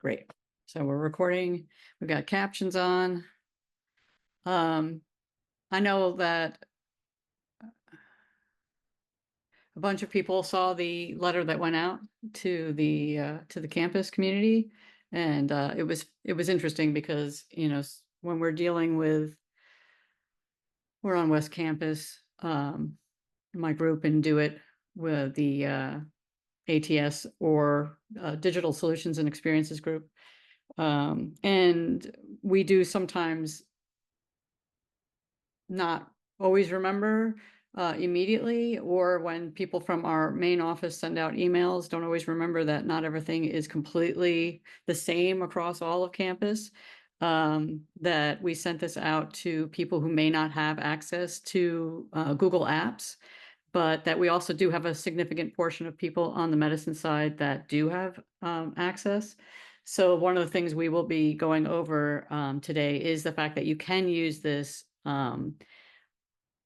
Great. So we're recording. We've got captions on. I know that a bunch of people saw the letter that went out to the campus community, and it was interesting because when we're on West Campus, my group, and do it with the ATS or Digital Solutions and Experiences group. And we do sometimes not always remember immediately, or when people from our main office send out emails, don't always remember that not everything is completely the same across all of campus. That we sent this out to people who may not have access to Google Apps, but that we also do have a significant portion of people on the medicine side that do have access. So one of the things we will be going over today is the fact that you can use this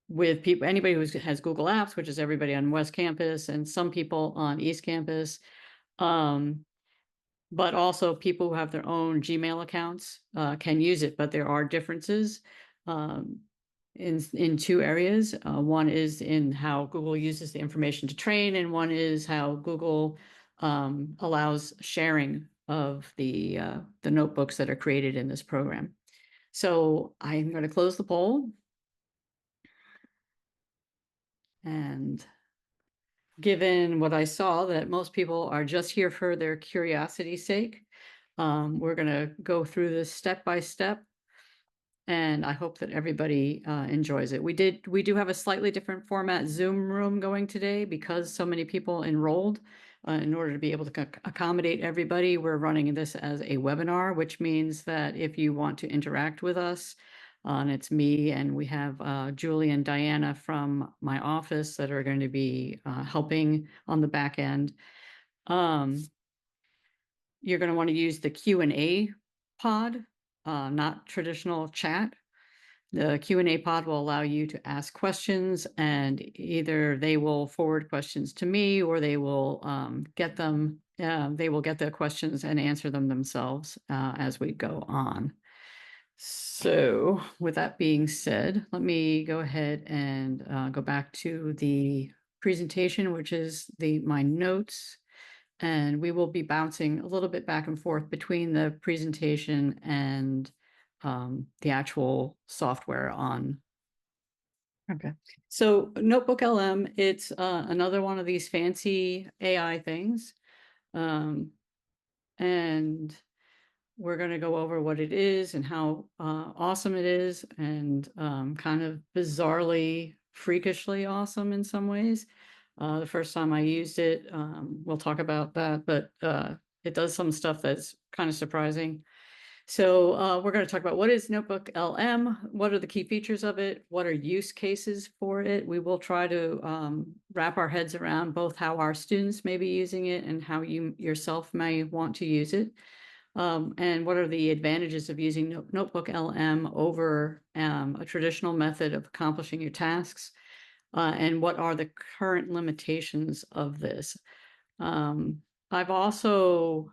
with people, anybody who has Google Apps, which is everybody on West Campus and some people on East Campus, but also people who have their own Gmail accounts can use it. But there are differences in two areas. One is in how Google uses the information to train, and one is how Google allows sharing of the notebooks that are created in this program. So I'm going to close the poll. And given what I saw, that most people are just here for their curiosity's sake, we're going to go through this step by step. And I hope that everybody enjoys it. We do have a slightly different format Zoom room going today because so many people enrolled. In order to be able to accommodate everybody, we're running this as a webinar, which means that if you want to interact with us, and it's me, and we have Julie and Diana from my office that are going to be helping on the back end. You're going to want to use the Q&A pod, not traditional chat. The Q&A pod will allow you to ask questions, and either they will forward questions to me, or they will get the questions and answer them themselves as we go on. So with that being said, let me go ahead and go back to the presentation, which is my notes. And we will be bouncing a little bit back and forth between the presentation and the actual software on. Okay, so NotebookLM, it's another one of these fancy AI things. And we're going to go over what it is and how awesome it is, and kind of bizarrely, freakishly awesome in some ways. The first time I used it, we'll talk about that, but it does some stuff that's kind of surprising. So we're going to talk about what is NotebookLM, what are the key features of it, what are use cases for it. We will try to wrap our heads around both how our students may be using it and how you yourself may want to use it. And what are the advantages of using NotebookLM over a traditional method of accomplishing your tasks? And what are the current limitations of this? I've also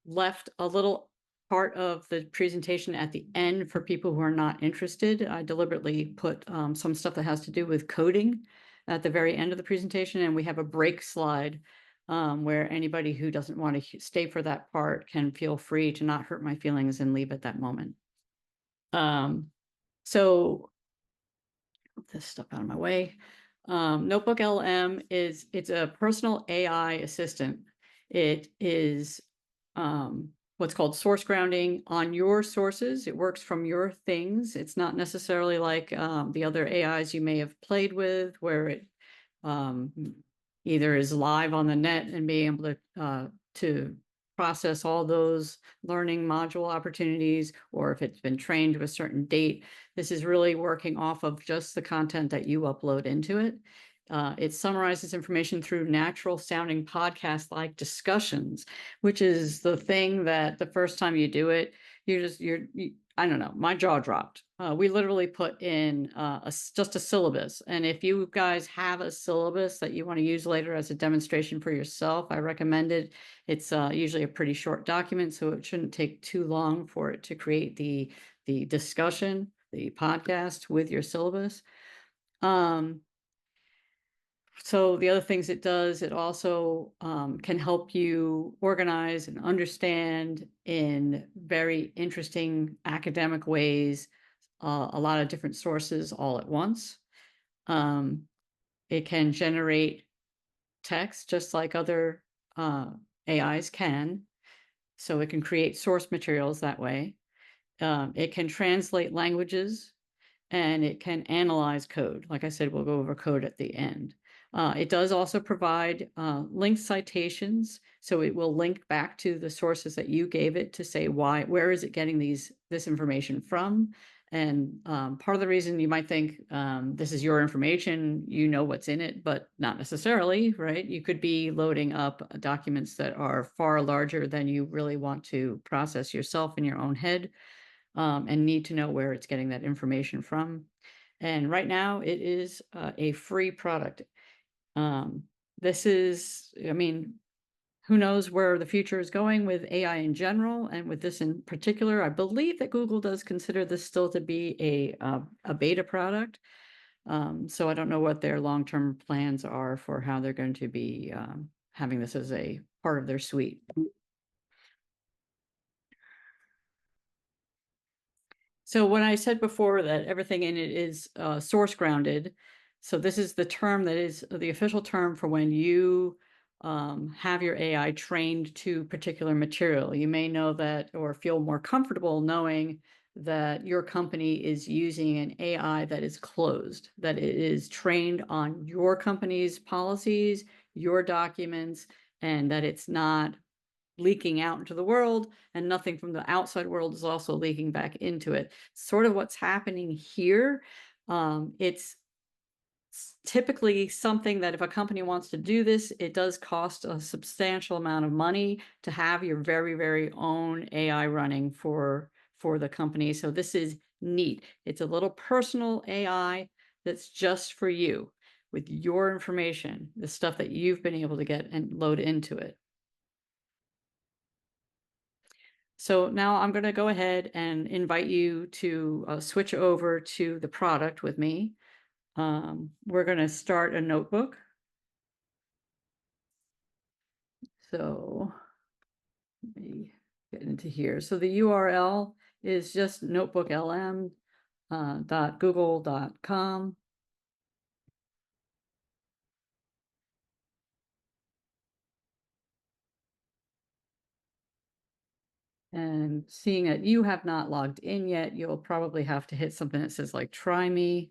left a little part of the presentation at the end for people who are not interested. I deliberately put some stuff that has to do with coding at the very end of the presentation, and we have a break slide where anybody who doesn't want to stay for that part can feel free to not hurt my feelings and leave at that moment. So put this stuff out of my way. NotebookLM it's a personal AI assistant. It is what's called source grounding on your sources. It works from your things. It's not necessarily like the other AIs you may have played with, where it either is live on the net and being able to process all those learning module opportunities, or if it's been trained to a certain date. This is really working off of just the content that you upload into it. It summarizes information through natural sounding podcast-like discussions, which is the thing that the first time you do it, I don't know, my jaw dropped. We literally put in just a syllabus. And if you guys have a syllabus that you want to use later as a demonstration for yourself, I recommend it. It's usually a pretty short document, so it shouldn't take too long for it to create the discussion, the podcast with your syllabus. So the other things it does, it also can help you organize and understand in very interesting academic ways a lot of different sources all at once. Um, it can generate text just like other AIs can. So it can create source materials that way. It can translate languages and it can analyze code. Like I said, we'll go over code at the end. It does also provide link citations, so it will link back to the sources that you gave it to say where is it getting this information from. And part of the reason you might think this is your information, you know what's in it, but not necessarily, right? You could be loading up documents that are far larger than you really want to process yourself in your own head. And need to know where it's getting that information from. And right now, it is a free product. Um, this is, I mean, who knows where the future is going with AI in general, and with this in particular. I believe that Google does consider this still to be a beta product. So I don't know what their long-term plans are for how they're going to be having this as a part of their suite. So when I said before that everything in it is source grounded, so this is the term that is the official term for when you have your AI trained to particular material. You may know that or feel more comfortable knowing that your company is using an AI that is closed, that it is trained on your company's policies, your documents, and that it's not leaking out into the world, and nothing from the outside world is also leaking back into it. Sort of what's happening here. It's typically something that if a company wants to do this, it does cost a substantial amount of money to have your very own AI running for the company. So this is neat. It's a little personal AI that's just for you with your information, the stuff that you've been able to get and load into it. So now I'm going to go ahead and invite you to switch over to the product with me. We're going to start a notebook. So let me get into here. So the URL is just notebooklm.google.com. And seeing that you have not logged in yet, you'll probably have to hit something that says like try me.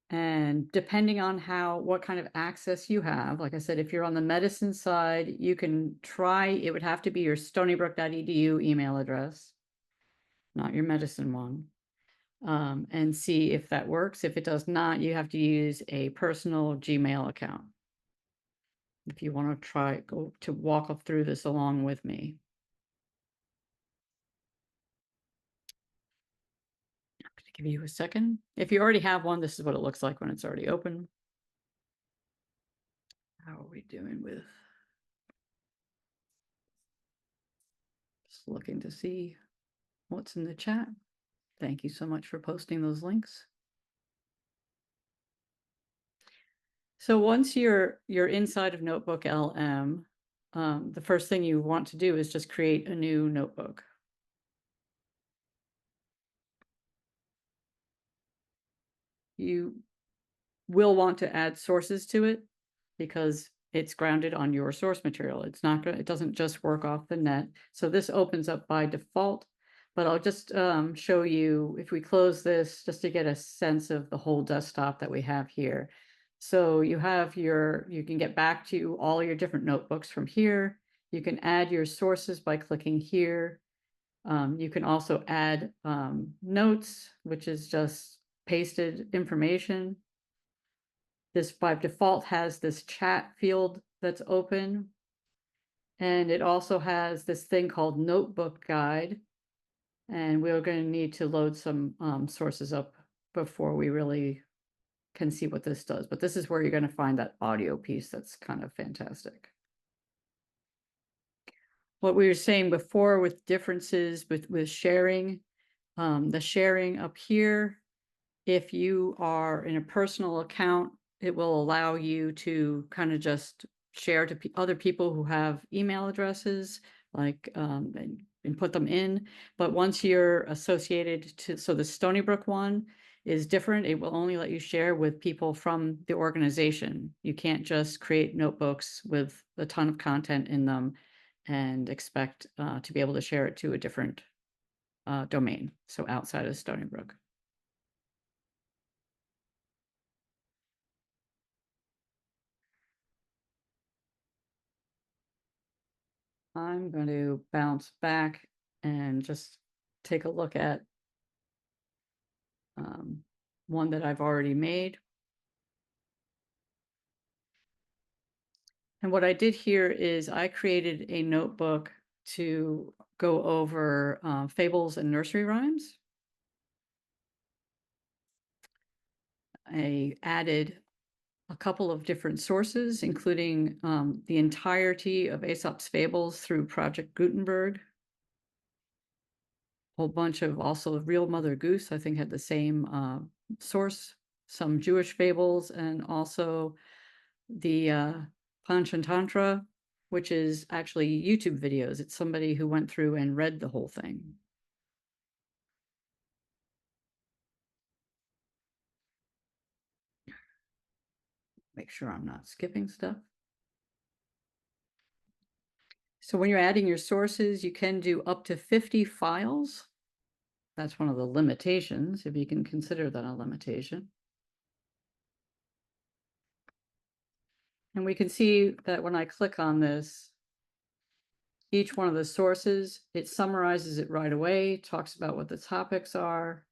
And depending on what kind of access you have, like I said, if you're on the medicine side, you can try, it would have to be your stonybrook.edu email address, not your medicine one, and see if that works. If it does not, you have to use a personal Gmail account. If you want to go to walk up through this along with me. I'm going to give you a second. If you already have one, this is what it looks like when it's already open. How are we doing with? Just looking to see what's in the chat. Thank you so much for posting those links. So once you're inside of NotebookLM, the first thing you want to do is just create a new notebook. You will want to add sources to it because it's grounded on your source material. It's not it doesn't just work off the net. So this opens up by default, but I'll just show you if we close this just to get a sense of the whole desktop that we have here. So you can get back to all your different notebooks from here. You can add your sources by clicking here. You can also add notes, which is just pasted information. This by default has this chat field that's open. And it also has this thing called Notebook Guide. And we're going to need to load some sources up before we really can see what this does. But this is where you're going to find that audio piece that's kind of fantastic. What we were saying before with differences with sharing, the sharing up here, if you are in a personal account, it will allow you to kind of just share to other people who have email addresses, like, and put them in. But once you're associated to, so the Stony Brook one is different. It will only let you share with people from the organization. You can't just create notebooks with a ton of content in them and expect to be able to share it to a different domain, so outside of Stony Brook. I'm going to bounce back and just take a look at one that I've already made. And what I did here is I created a notebook to go over fables and nursery rhymes. I added a couple of different sources, including the entirety of Aesop's Fables through Project Gutenberg. A whole bunch of also Real Mother Goose, I think, had the same source, some Jewish fables, and also the Panchatantra, which is actually YouTube videos. It's somebody who went through and read the whole thing. Make sure I'm not skipping stuff. So when you're adding your sources, you can do up to 50 files. That's one of the limitations, if you can consider that a limitation. And we can see that when I click on this, each one of the sources, it summarizes it right away, talks about what the topics are,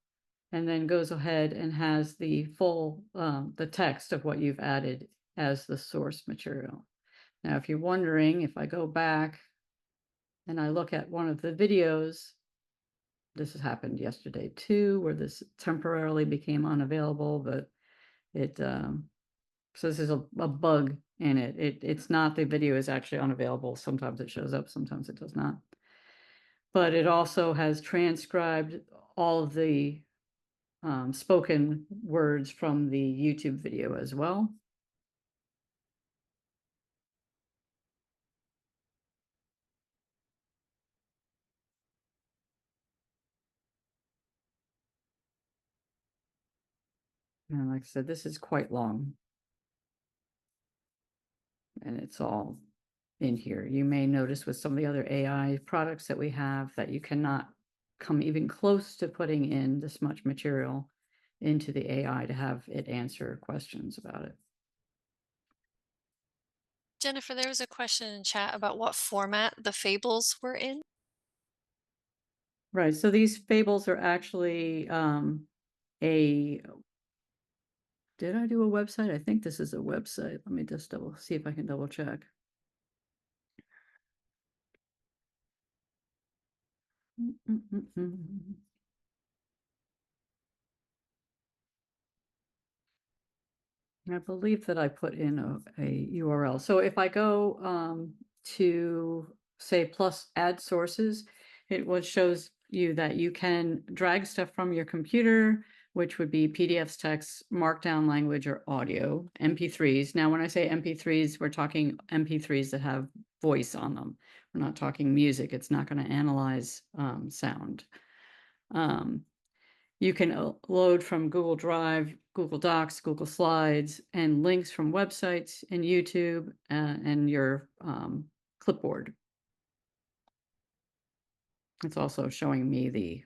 and then goes ahead and has the full, the text of what you've added as the source material. Now, if you're wondering, if I go back and I look at one of the videos, this has happened yesterday too, where this temporarily became unavailable, but it, so this is a bug in it. It's not, the video is actually unavailable. Sometimes it shows up, sometimes it does not. But it also has transcribed all of the spoken words from the YouTube video as well. And like I said, this is quite long. And it's all in here. You may notice with some of the other AI products that we have that you cannot come even close to putting in this much material into the AI to have it answer questions about it. Jennifer, there was a question in chat about what format the fables were in. Right. So these fables are actually a, did I do a website? I think this is a website. Let me just see if I can double check. I believe that I put in a URL. So if I go to say plus add sources, it shows you that you can drag stuff from your computer, which would be PDFs, text, markdown language, or audio, MP3s. Now, when I say MP3s, we're talking MP3s that have voice on them. We're not talking music. It's not going to analyze sound. You can load from Google Drive, Google Docs, Google Slides, and links from websites and YouTube and your clipboard. It's also showing me the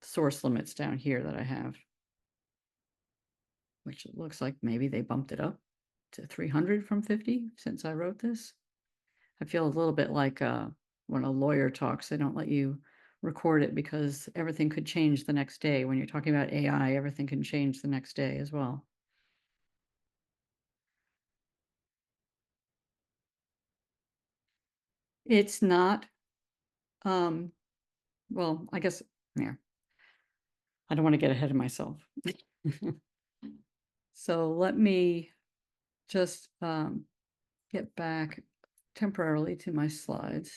source limits down here that I have, which it looks like maybe they bumped it up to 300 from 50 since I wrote this. I feel a little bit like when a lawyer talks, they don't let you record it because everything could change the next day. When you're talking about AI, everything can change the next day as well. It's not, well, I guess Yeah, I don't want to get ahead of myself. So let me just get back temporarily to my slides.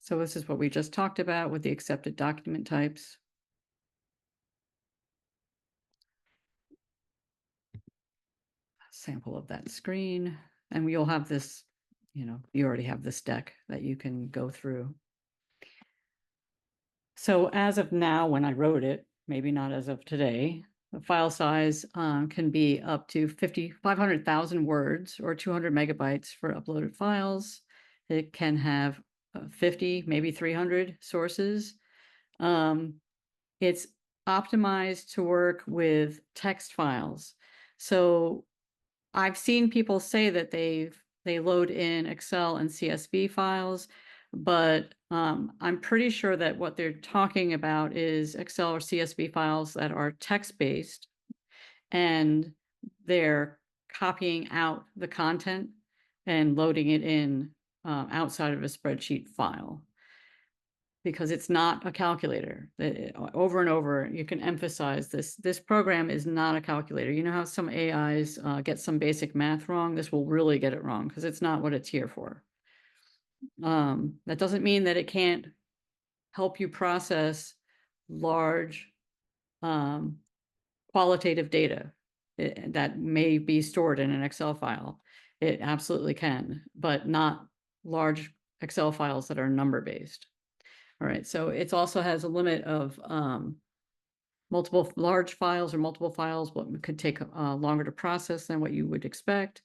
So this is what we just talked about with the accepted document types. Sample of that screen, and you'll have this, you already have this deck that you can go through. So as of now, when I wrote it, maybe not as of today, the file size can be up to 500,000 words or 200 megabytes for uploaded files. It can have 50, maybe 300 sources. It's optimized to work with text files. So I've seen people say that they load in Excel and CSV files, but I'm pretty sure that what they're talking about is Excel or CSV files that are text-based, and they're copying out the content and loading it in outside of a spreadsheet file, because it's not a calculator. Over and over, you can emphasize this program is not a calculator. You know how some AIs get some basic math wrong? This will really get it wrong because it's not what it's here for. That doesn't mean that it can't help you process large qualitative data that may be stored in an Excel file. It absolutely can, but not large Excel files that are number based. All right, so it also has a limit of multiple large files or multiple files, what could take longer to process than what you would expect.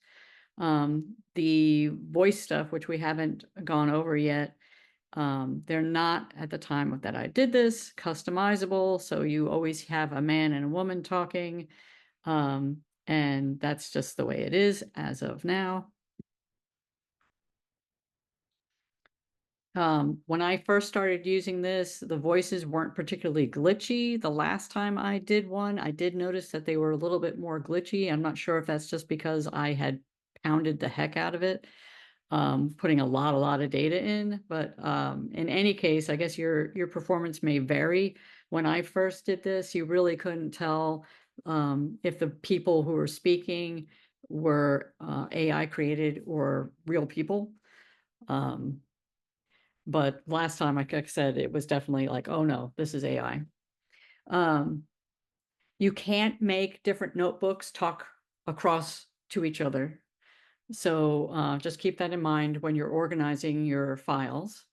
The voice stuff, which we haven't gone over yet, they're not, at the time that I did this, customizable. So you always have a man and a woman talking. And that's just the way it is as of now. When I first started using this, the voices weren't particularly glitchy. The last time I did one, I did notice that they were a little bit more glitchy. I'm not sure if that's just because I had pounded the heck out of it, putting a lot of data in. But in any case, I guess your performance may vary. When I first did this, you really couldn't tell if the people who were speaking were AI created or real people. But last time, like I said, it was definitely like, oh no, this is AI. You can't make different notebooks talk across to each other. So just keep that in mind when you're organizing your files.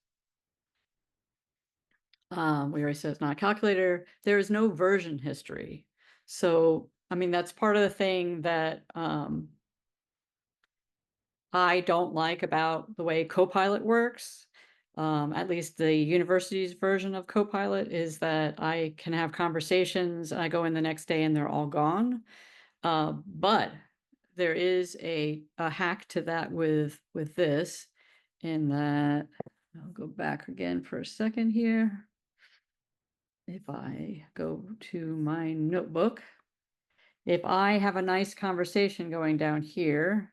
We already said it's not a calculator. There is no version history. So, I mean, that's part of the thing that I don't like about the way Copilot works. At least the university's version of Copilot is that I can have conversations. I go in the next day and they're all gone. But there is a hack to that with this, in that I'll go back again for a second here. If I go to my notebook, if I have a nice conversation going down here,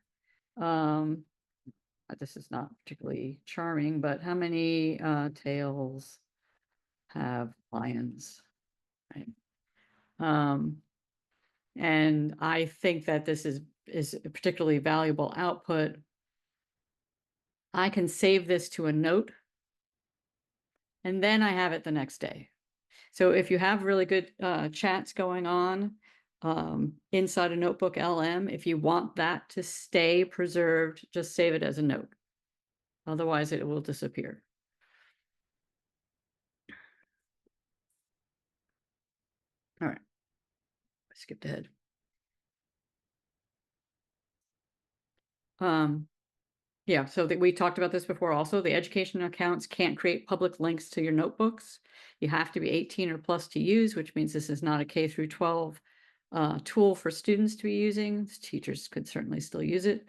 this is not particularly charming, but how many tails have lions, right? And I think that this is a particularly valuable output. I can save this to a note, and then I have it the next day. So if you have really good chats going on inside a NotebookLM, if you want that to stay preserved, just save it as a note. Otherwise, it will disappear. All right, I skipped ahead. Yeah, so we talked about this before also. The education accounts can't create public links to your notebooks. You have to be 18 or plus to use, which means this is not a K through 12 tool for students to be using. Teachers could certainly still use it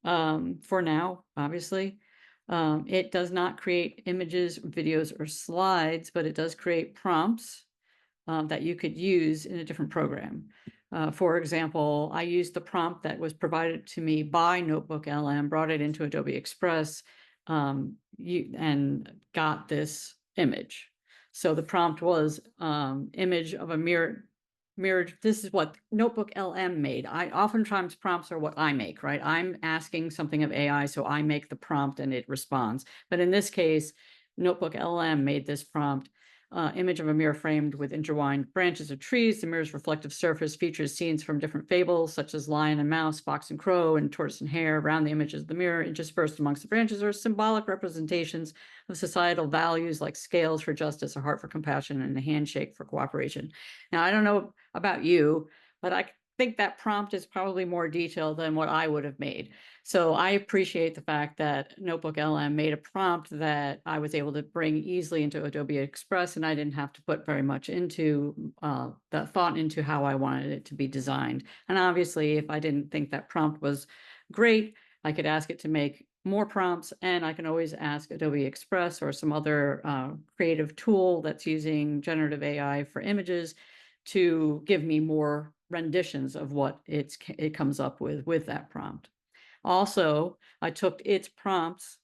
for now, obviously. It does not create images, videos, or slides, but it does create prompts that you could use in a different program. For example, I used the prompt that was provided to me by NotebookLM, brought it into Adobe Express, and got this image. So the prompt was image of a mirrored. This is what NotebookLM made. Oftentimes prompts are what I make, right? I'm asking something of AI, so I make the prompt and it responds. But in this case, NotebookLM made this prompt. Image of a mirror framed with intertwined branches of trees. The mirror's reflective surface features scenes from different fables, such as lion and mouse, fox and crow, and tortoise and hare. Around the images of the mirror, interspersed amongst the branches, are symbolic representations of societal values like scales for justice, a heart for compassion, and a handshake for cooperation. Now, I don't know about you, but I think that prompt is probably more detailed than what I would have made. So I appreciate the fact that NotebookLM made a prompt that I was able to bring easily into Adobe Express, and I didn't have to put very much into the thought into how I wanted it to be designed. And obviously, if I didn't think that prompt was great, I could ask it to make more prompts, and I can always ask Adobe Express or some other creative tool that's using generative AI for images to give me more renditions of what it comes up with that prompt. Also, I took its prompts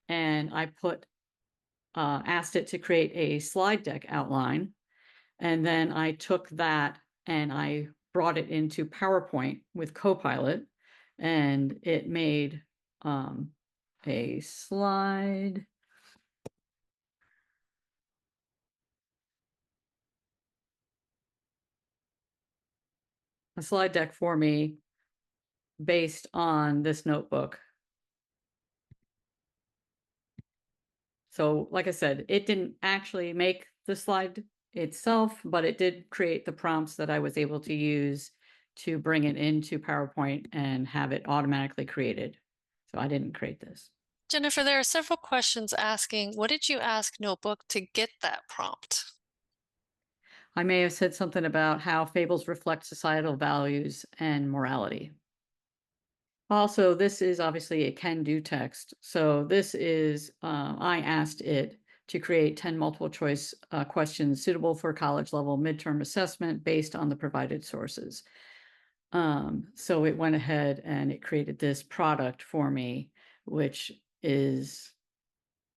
and I asked it to create a slide deck outline. And then I took that and I brought it into PowerPoint with Copilot, and it made a slide deck for me based on this notebook. So like I said, it didn't actually make the slide itself, but it did create the prompts that I was able to use to bring it into PowerPoint and have it automatically created. So I didn't create this. Jennifer, there are several questions asking, what did you ask Notebook to get that prompt? I may have said something about how fables reflect societal values and morality. Also, this is obviously a can-do text. So this is, I asked it to create 10 multiple choice questions suitable for college level midterm assessment based on the provided sources. So it went ahead and it created this product for me, which is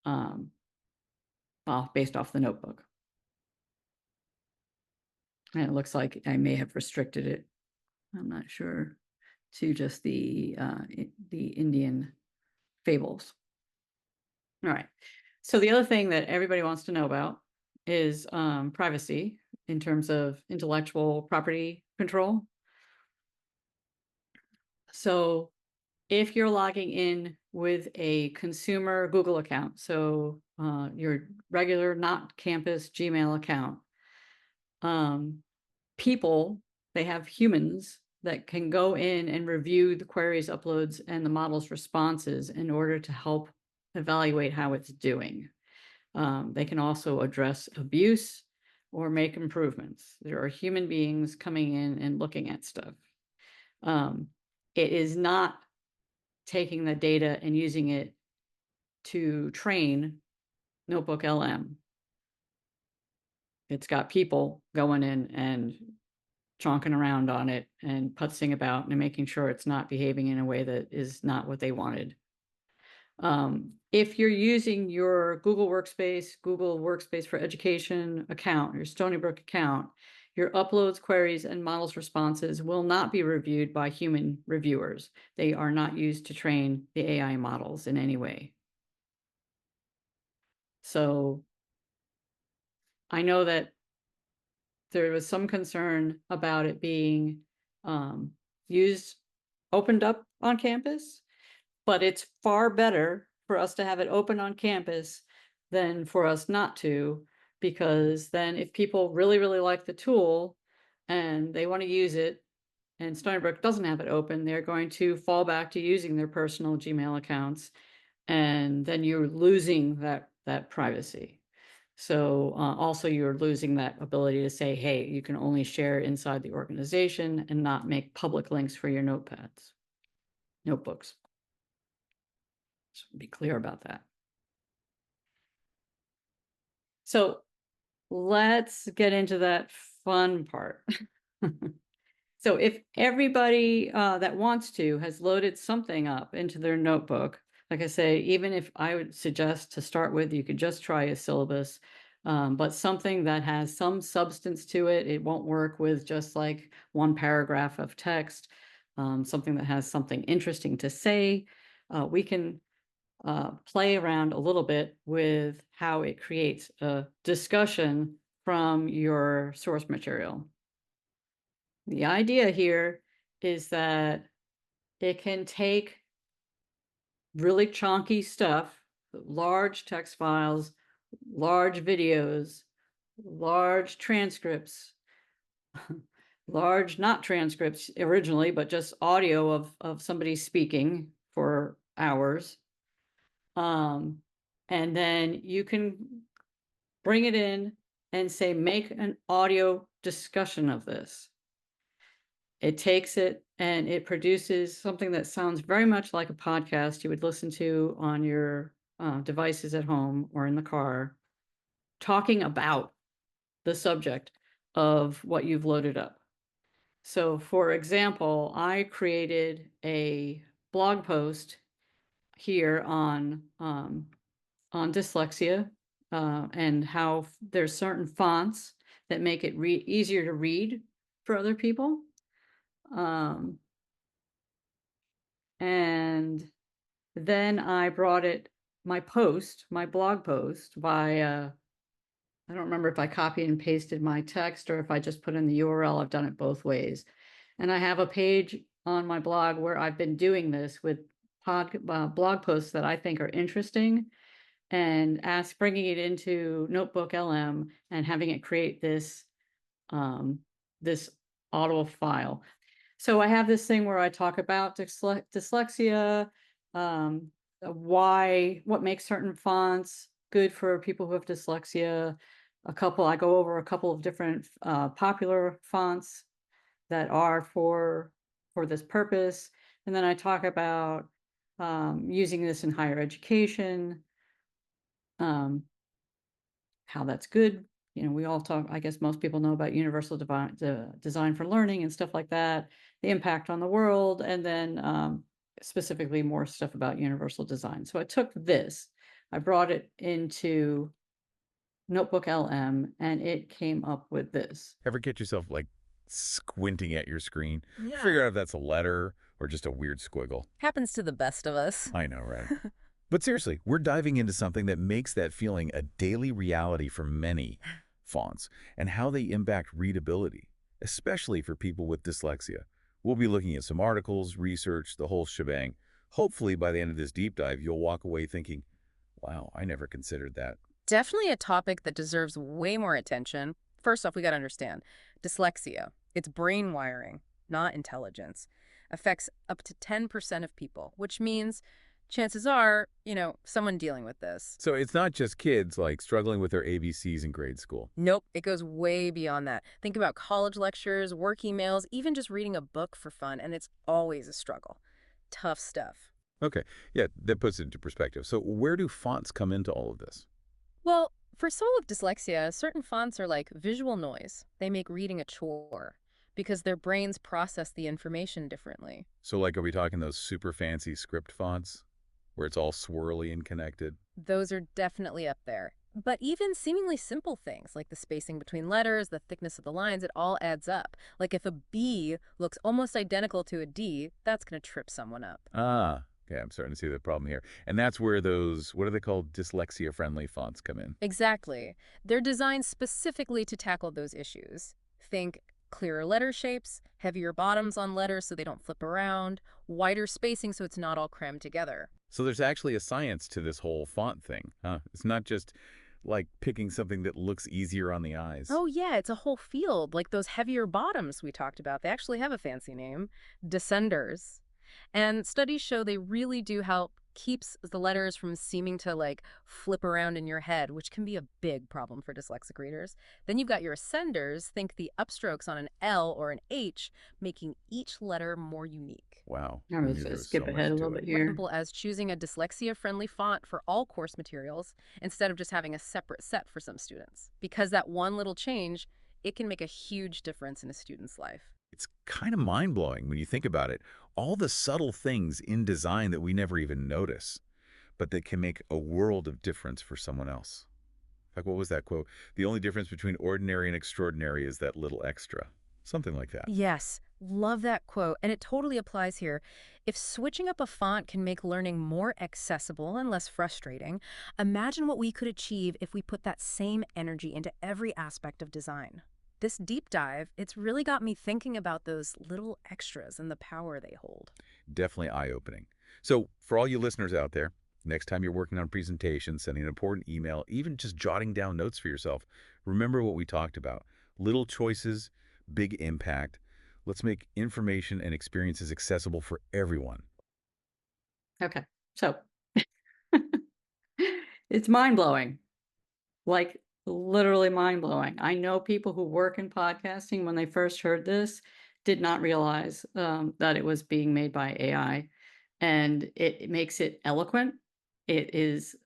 based off the notebook. And it looks like I may have restricted it, I'm not sure, to just the Indian fables. All right. So the other thing that everybody wants to know about is privacy in terms of intellectual property control. So if you're logging in with a consumer Google account, so your regular, not campus Gmail account, people, they have humans that can go in and review the queries, uploads, and the model's responses in order to help evaluate how it's doing. They can also address abuse or make improvements. There are human beings coming in and looking at stuff. It is not taking the data and using it to train NotebookLM. It's got people going in and chonking around on it and putzing about and making sure it's not behaving in a way that is not what they wanted. If you're using your Google Workspace for Education account, your Stony Brook account, your uploads, queries, and models responses will not be reviewed by human reviewers. They are not used to train the AI models in any way. So I know that there was some concern about it being opened up on campus, but it's far better for us to have it open on campus than for us not to, because then if people really, really like the tool and they want to use it and Stony Brook doesn't have it open, they're going to fall back to using their personal Gmail accounts, and then you're losing that privacy. So also you're losing that ability to say, hey, you can only share inside the organization and not make public links for your notebooks. So be clear about that. So let's get into that fun part. So if everybody that wants to has loaded something up into their notebook, like I say, even if I would suggest to start with, you could just try a syllabus, but something that has some substance to it. It won't work with just like one paragraph of text, something that has something interesting to say. We can play around a little bit with how it creates a discussion from your source material. The idea here is that it can take really chunky stuff, large text files, large videos, large transcripts, large not transcripts originally, but just audio of somebody speaking for hours. Um, and then you can bring it in and say, make an audio discussion of this. It takes it and it produces something that sounds very much like a podcast you would listen to on your devices at home or in the car, talking about the subject of what you've loaded up. So, for example, I created a blog post here on dyslexia and how there's certain fonts that make it easier to read for other people. Um, and then I brought my blog post by, I don't remember if I copied and pasted my text or if I just put in the URL. I've done it both ways. And I have a page on my blog where I've been doing this with blog posts that I think are interesting and bringing it into NotebookLM and having it create um, this auto file. So I have this thing where I talk about dyslexia, what makes certain fonts good for people who have dyslexia. I go over a couple of different popular fonts that are for this purpose, and then I talk about using this in higher education, um, how that's good. We all talk, I guess most people know about universal design for learning and stuff like that, the impact on the world, and then specifically more stuff about universal design. So I took this, I brought it into Notebook LM, and it came up with this. Ever get yourself like squinting at your screen? Yeah. Figure out if that's a letter or just a weird squiggle. Happens to the best of us. I know, right? But seriously, we're diving into something that makes that feeling a daily reality for many fonts and how they impact readability, especially for people with dyslexia. We'll be looking at some articles, research, the whole shebang. Hopefully, by the end of this deep dive, you'll walk away thinking, wow, I never considered that. Definitely a topic that deserves way more attention. First off, we got to understand dyslexia. It's brain wiring, not intelligence. Affects up to 10% of people, which means chances are, someone dealing with this. So it's not just kids like struggling with their ABCs in grade school. Nope, it goes way beyond that. Think about college lectures, work emails, even just reading a book for fun, and it's always a struggle. Tough stuff. Okay, yeah, that puts it into perspective. So where do fonts come into all of this? Well, for someone with dyslexia, certain fonts are like visual noise. They make reading a chore because their brains process the information differently. So like, are we talking those super fancy script fonts where it's all swirly and connected? Those are definitely up there. But even seemingly simple things like the spacing between letters, the thickness of the lines, it all adds up. Like if a B looks almost identical to a D, that's going to trip someone up. Ah, okay, I'm starting to see the problem here. And that's where those, what are they called, dyslexia-friendly fonts come in. Exactly. They're designed specifically to tackle those issues. Think clearer letter shapes, heavier bottoms on letters so they don't flip around, wider spacing so it's not all crammed together. So there's actually a science to this whole font thing, huh? It's not just like picking something that looks easier on the eyes. Oh yeah, it's a whole field. Like those heavier bottoms we talked about. They actually have a fancy name, descenders. And studies show they really do help keeps the letters from seeming to like flip around in your head, which can be a big problem for dyslexic readers. Then you've got your ascenders, think the upstrokes on an L or an H, making each letter more unique. Wow. I I was knew gonna there was skip so much ahead a to little it. bit here. Simple as choosing a dyslexia-friendly font for all course materials instead of just having a separate set for some students. Because that one little change, it can make a huge difference in a student's life. It's kind of mind-blowing when you think about it. All the subtle things in design that we never even notice, but that can make a world of difference for someone else. Like, what was that quote? The only difference between ordinary and extraordinary is that little extra. Something like that. Yes, love that quote, and it totally applies here. If switching up a font can make learning more accessible and less frustrating, imagine what we could achieve if we put that same energy into every aspect of design. This deep dive, it's really got me thinking about those little extras and the power they hold. Definitely eye-opening. So, for all you listeners out there, next time you're working on presentations, sending an important email, even just jotting down notes for yourself, remember what we talked about. Little choices, big impact. Let's make information and experiences accessible for everyone. Okay, so it's mind-blowing, like literally mind-blowing. I know people who work in podcasting, when they first heard this, did not realize that it was being made by AI, and it makes it eloquent. It is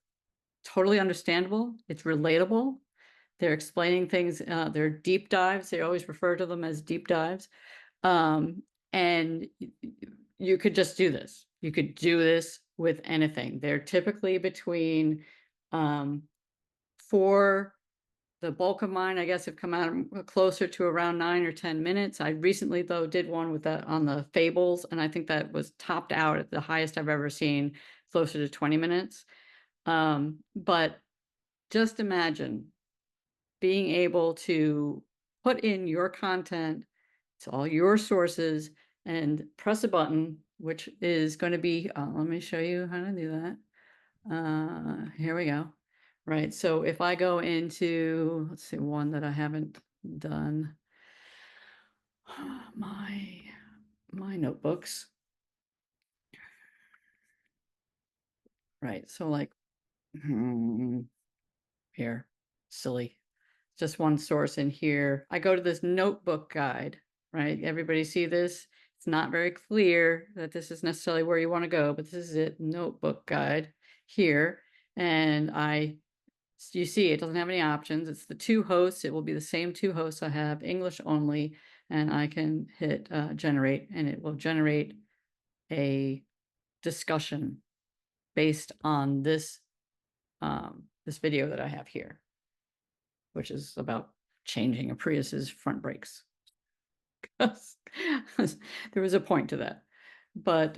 totally understandable. It's relatable. They're explaining things. They're deep dives. They always refer to them as deep dives. Um, and you could just do this. You could do this with anything. They're typically between um, for the bulk of mine, I guess, have come out closer to around 9 or 10 minutes. I recently, though, did one with that on the fables, and I think that was topped out at the highest I've ever seen, closer to 20 minutes. But just imagine being able to put in your content to all your sources and press a button, which is going to be, let me show you how to do that. Here we go. Right. So if I go into, let's see, one that I haven't done, my notebooks. Right. So like here, silly. Just one source in here. I go to this notebook guide, right? Everybody see this? It's not very clear that this is necessarily where you want to go, but this is it, notebook guide here. And you see it doesn't have any options. It's the two hosts. It will be the same two hosts I have, English only, and I can hit generate, and it will generate a discussion based on this this video that I have here, which is about changing a Prius's front brakes. There was a point to that. But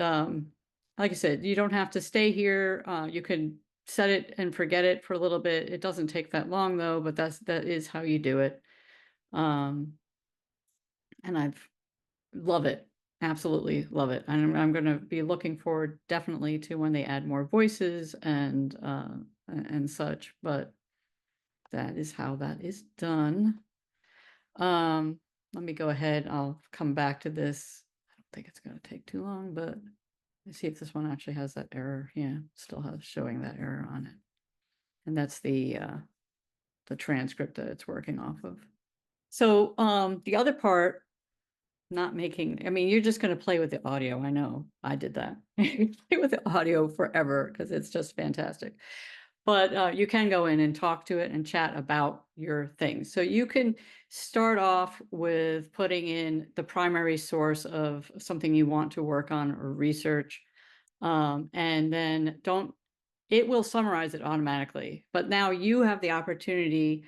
like I said, you don't have to stay here. You can set it and forget it for a little bit. It doesn't take that long though, but that is how you do it. And I've love it. Absolutely love it. And I'm going to be looking forward definitely to when they add more voices and such, but that is how that is done. Let me go ahead. I'll come back to this. I don't think it's going to take too long, but let's see if this one actually has that error. Yeah, still has showing that error on it. And that's the transcript that it's working off of. So the other part, not making, I mean, you're just going to play with the audio. I know I did that. Play with the audio forever because it's just fantastic. But you can go in and talk to it and chat about your things. So you can start off with putting in the primary source of something you want to work on or research. And then it will summarize it automatically. But now you have the opportunity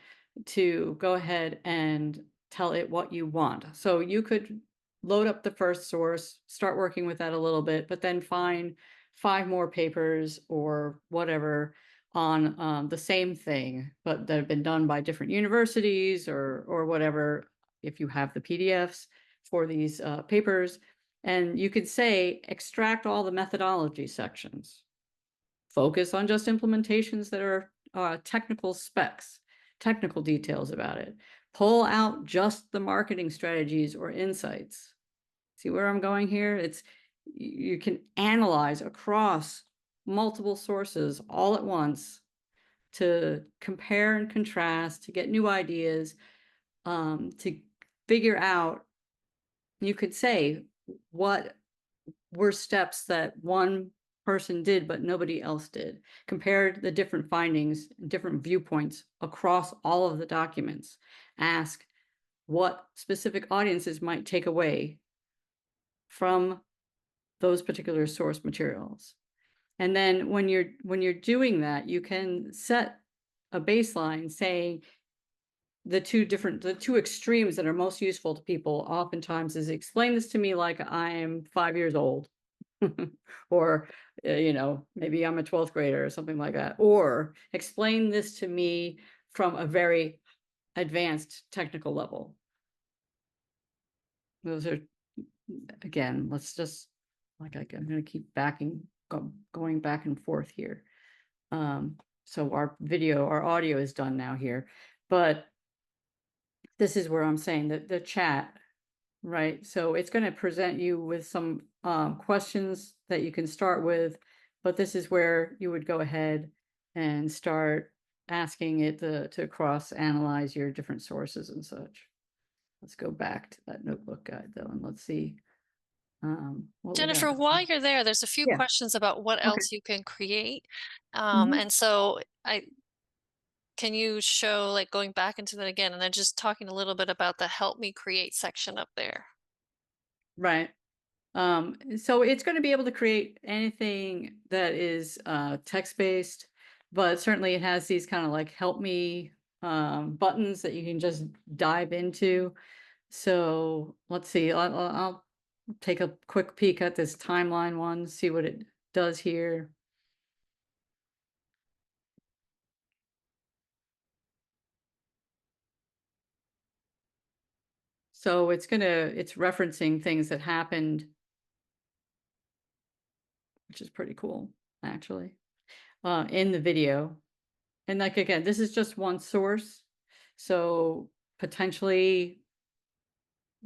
to go ahead and tell it what you want. So you could load up the first source, start working with that a little bit, but then find 5 more papers or whatever on the same thing, but that have been done by different universities or whatever, if you have the PDFs for these papers. And you could say, extract all the methodology sections. Focus on just implementations that are technical specs, technical details about it. Pull out just the marketing strategies or insights. See where I'm going here? You can analyze across multiple sources all at once to compare and contrast, to get new ideas, to figure out, you could say, what were steps that one person did but nobody else did. Compare the different findings, different viewpoints across all of the documents. Ask, what specific audiences might take away from those particular source materials. And then when you're doing that, you can set a baseline saying the two extremes that are most useful to people oftentimes is explain this to me like I'm 5 years old. Or, maybe I'm a 12th grader or something like that. Or explain this to me from a very advanced technical level. Those are, again, let's just, I'm going to keep going back and forth here. So our audio is done now here, but this is where I'm saying that the chat, right? So it's going to present you with some questions that you can start with, but this is where you would go ahead and start asking it to cross-analyze your different sources and such. Let's go back to that notebook guide though, and let's see what we got. Jennifer, while you're there, there's a few Yeah. questions about what Okay. else you can create. Mhm. And so can you show like going back into that again and then just talking a little bit about the help me create section up there? Right. So it's going to be able to create anything that is text-based, but certainly it has these kind of like help me buttons that you can just dive into. So let's see, I'll take a quick peek at this timeline one, see what it does here. So it's referencing things that happened, which is pretty cool, actually, in the video. And like, again, this is just one source. So potentially,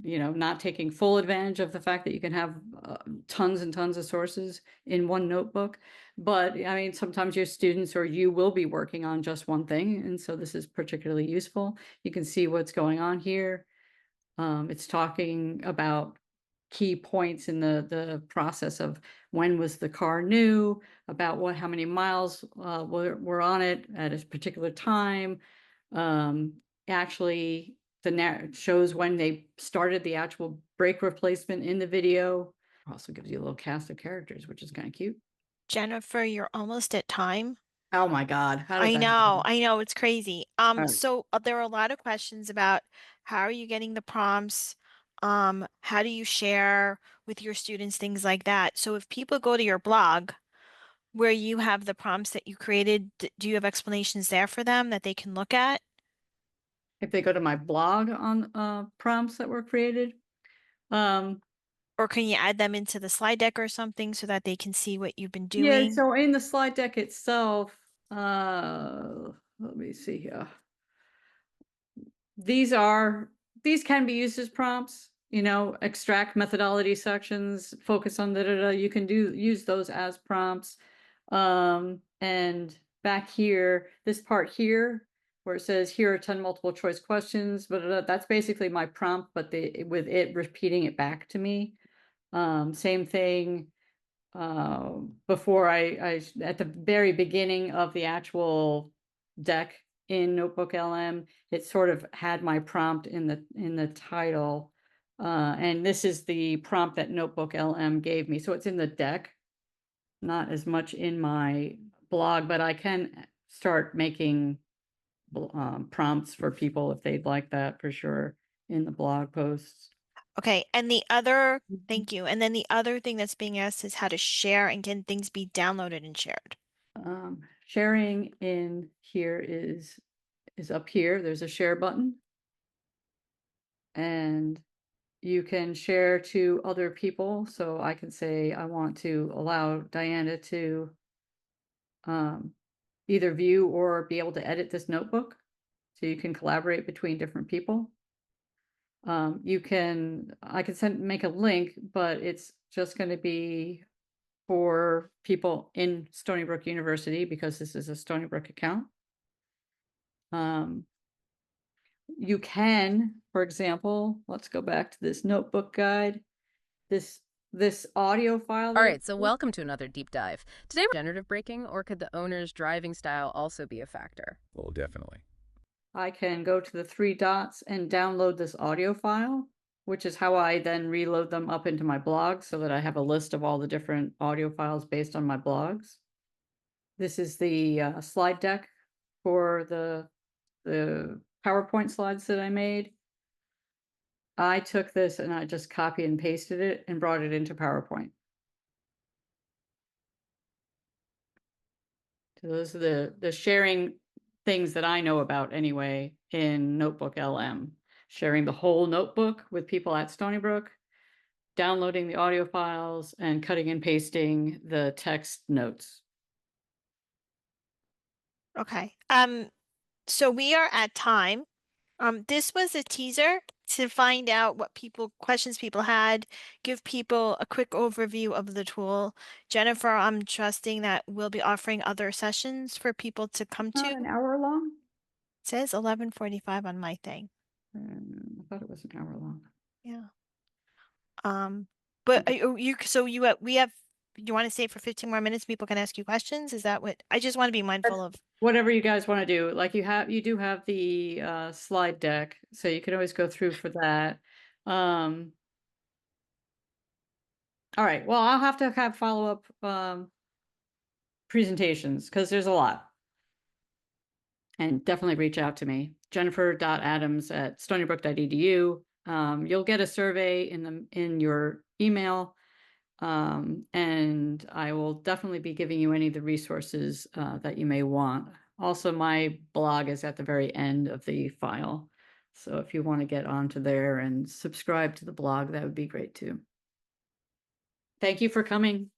not taking full advantage of the fact that you can have tons and tons of sources in one notebook. But I mean, sometimes your students or you will be working on just one thing. And so this is particularly useful. You can see what's going on here. It's talking about key points in the process of when was the car new, about how many miles were on it at a particular time. Actually, shows when they started the actual brake replacement in the video. Also gives you a little cast of characters, which is kind of cute. Jennifer, you're almost at time. Oh my God, how did that happen? I know, it's crazy. All right. So there are a lot of questions about how are you getting the prompts? How do you share with your students, things like that. So if people go to your blog where you have the prompts that you created, do you have explanations there for them that they can look at? If they go to my blog on prompts that were created, Or can you add them into the slide deck or something so that they can see what you've been yeah, doing? so in the slide deck itself, let me see here. These can be used as prompts, extract methodology sections, focus on you can use those as prompts. And back here, this part here, where it says here are 10 multiple choice questions, but that's basically my prompt, but with it repeating it back to me. Same thing before I at the very beginning of the actual deck in NotebookLM, it sort of had my prompt in the title. And this is the prompt that NotebookLM gave me. So it's in the deck, not as much in my blog, but I can start making prompts for people if they'd like that for sure in the blog posts. Okay, and thank you. And then the other thing that's being asked is how to share and can things be downloaded and shared? Sharing in here is up here. There's a share button. And you can share to other people. So I can say, I want to allow Diana to either view or be able to edit this notebook. So you can collaborate between different people. I can make a link, but it's just going to be for people in Stony Brook University because this is a Stony Brook account. You can, for example, let's go back to this notebook guide. This audio file. All right, so welcome to another deep dive. Today, we're generative braking, or could the owner's driving style also be a factor? Well, definitely. I can go to the 3 dots and download this audio file, which is how I then reload them up into my blog so that I have a list of all the different audio files based on my blogs. This is the slide deck for the PowerPoint slides that I made. I took this and I just copy and pasted it and brought it into PowerPoint. So those are the sharing things that I know about anyway in NotebookLM. Sharing the whole notebook with people at Stony Brook, downloading the audio files, and cutting and pasting the text notes. Okay. So we are at time. This was a teaser to find out what questions people had, give people a quick overview of the tool. Jennifer, I'm trusting that we'll be offering other sessions for people to come to. Not an hour long? It says 11:45 on my thing. I thought it was an hour long. Yeah. But we have, you want to stay for 15 more minutes? People can ask you questions. Is that what, I just want to be mindful of. Whatever you guys want to do. Like you do have the slide deck, so you can always go through for that. All right. Well, I'll have to have follow-up presentations because there's a lot. And definitely reach out to me, jennifer.adams@stonybrook.edu. You'll get a survey in your email, and I will definitely be giving you any of the resources that you may want. Also, my blog is at the very end of the file, so if you want to get onto there and subscribe to the blog, that would be great too. Thank you for coming.